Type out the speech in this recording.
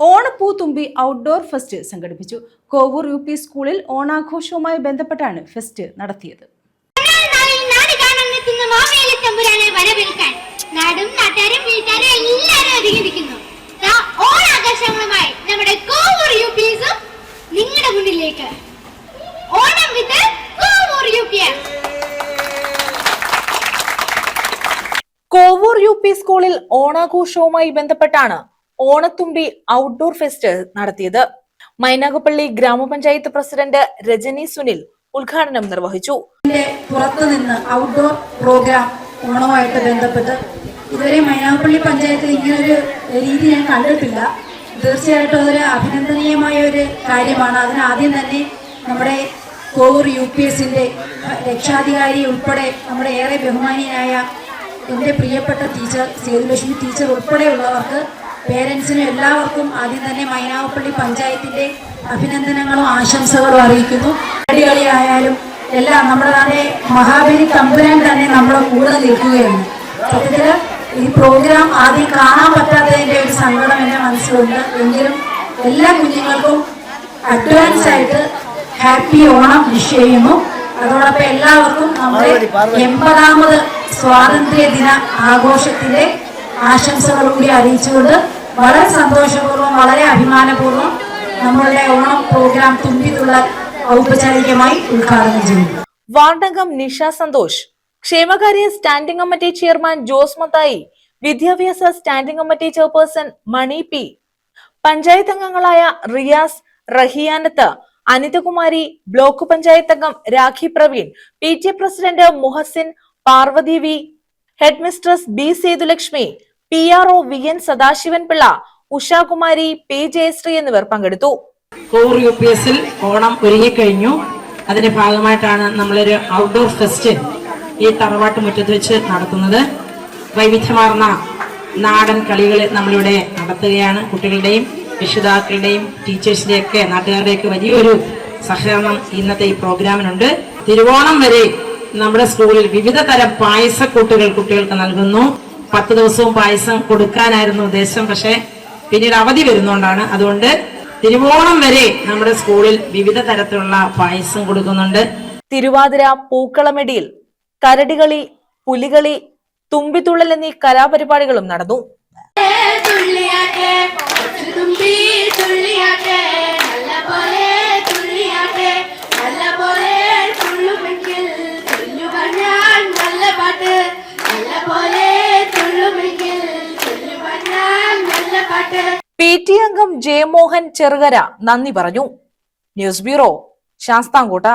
ഓണപ്പൂത്തുമ്പി outdoor fest സംഘടിപ്പിച്ചു. Kovoor UP സ്കൂളിൽ ഓണാഘോഷവുമായി ബന്ധപ്പെട്ടാണ് ഫെസ്റ്റ് നടത്തിയത്. കോവൂർ UP സ്കൂളിൽ ഓണാഘോഷവുമായി ബന്ധപ്പെട്ടാണ് ഓണത്തുമ്പി ഔട്ട്ഡോർ ഫെസ്റ്റ് നടത്തിയത്. മൈനാഗപ്പള്ളി ഗ്രാമപഞ്ചായത്ത് പ്രസിഡന്റ് രജനി സുനിൽ ഉദ്ഘാടനം നിർവഹിച്ചു. പുറത്തുനിന്ന് ഔട്ട്ഡോർ പ്രോഗ്രാം ഓണവുമായിട്ട് ബന്ധപ്പെട്ട് ഇതുവരെ മൈനാഗപ്പള്ളി പഞ്ചായത്തിൽ ഇങ്ങനൊരു രീതി ഞാൻ കണ്ടിട്ടില്ല. തീർച്ചയായിട്ടും അതൊരു അഭിനന്ദനീയമായ ഒരു കാര്യമാണ്. അതിനാദ്യം തന്നെ നമ്മുടെ കോവൂർ UPSന്റെ രക്ഷാധികാരി ഉൾപ്പെടെ നമ്മുടെ ഏറെ ബഹുമാനീയനായ എൻ്റെ പ്രിയപ്പെട്ട ടീച്ചർ സേതുലക്ഷ്മി ടീച്ചർ ഉൾപ്പെടെയുള്ളവർക്ക്, പേരൻസിനും എല്ലാവർക്കും ആദ്യം തന്നെ മൈനാഗപ്പള്ളി പഞ്ചായത്തിന്റെ അഭിനന്ദനങ്ങളും ആശംസകളും അറിയിക്കുന്നു. കളിയായാലും എല്ലാം നമ്മുടെ നാളെ മഹാബലി തമ്പുരാൻ തന്നെ നമ്മുടെ കൂടെ നിൽക്കുകയാണ്. സത്യത്തില് ഈ പ്രോഗ്രാം ആദ്യം കാണാൻ പറ്റാത്തതിന്റെ ഒരു സങ്കടം എന്റെ മനസ്സിലുണ്ട്. എങ്കിലും എല്ലാ കുഞ്ഞുങ്ങൾക്കും അഡ്വാൻസ് ആയിട്ട് ഹാപ്പി ഓണം വിഷ് ചെയ്യുന്നു. അതോടൊപ്പം എല്ലാവർക്കും നമ്മുടെ 80ാമത് സ്വാതന്ത്ര്യ ദിന ആഘോഷത്തിന്റെ ആശംസകൾ കൂടി അറിയിച്ചുകൊണ്ട് വളരെ സന്തോഷപൂർവ്വം, വളരെ അഭിമാനപൂർവ്വം നമ്മളുടെ ഓണം പ്രോഗ്രാം തുമ്പിത്തുള്ളൽ ഔപചാരികമായി ഉദ്ഘാടനം ചെയ്യുന്നു. വാർഡംഗം നിഷ സന്തോഷ്, ക്ഷേമകാര്യ standing committee chairman Jose Mathai, വിദ്യാഭ്യാസ standing committee chairperson Mani P, panchayat അംഗങ്ങളായ റിയാസ്, റഹിയാനത്ത്, അനിതകുമാരി, ബ്ലോക്ക് പഞ്ചായത്ത് അംഗം Rakhi Praveen, PTA president Muhasin, Parvathy V, head mistress B Sethulakshmi, PRO VN Sadasivan Pillai, Ushakumari, P Jayashree എന്നിവർ പങ്കെടുത്തു. കോവൂർ UPSൽ ഓണം ഒരുങ്ങിക്കഴിഞ്ഞു. അതിന്റെ ഭാഗമായിട്ടാണ് നമ്മളൊരു ഔട്ട്ഡോർ ഫെസ്റ്റ് ഈ തറവാട്ട് മുറ്റത്ത് വെച്ച് നടത്തുന്നത്. വൈവിധ്യമാർന്ന നാടൻ കളികൾ നമ്മളിവിടെ നടത്തുകയാണ്. കുട്ടികളുടെയും രക്ഷിതാക്കളുടെയും ടീച്ചേഴ്സിന്റെയും ഒക്കെ നാട്ടുകാരുടെയൊക്കെ വലിയൊരു സഹകരണം ഇന്നത്തെ ഈ പ്രോഗ്രാമിനുണ്ട്. തിരുവോണം വരെ നമ്മുടെ സ്കൂളിൽ വിവിധ തരം പായസക്കൂട്ടുകൾ കുട്ടികൾക്ക് നൽകുന്നു. 10 ദിവസവും പായസം കൊടുക്കാനായിരുന്നു ഉദ്ദേശം. പക്ഷെ പിന്നീട് അവധി വരുന്നോണ്ടാണ്. അതുകൊണ്ട് തിരുവോണം വരെ നമ്മുടെ സ്കൂളിൽ വിവിധ തരത്തിലുള്ള പായസം കൊടുക്കുന്നുണ്ട്. തിരുവാതിര, പൂക്കളമെടിയിൽ, കരടികളി, പുലികളി, തുമ്പിത്തുള്ളൽ എന്നീ കലാപരിപാടികളും നടന്നു. PTA അംഗം ജയമോഹൻ ചെറുകര നന്ദി പറഞ്ഞു. News bureau, Sasthamkotta.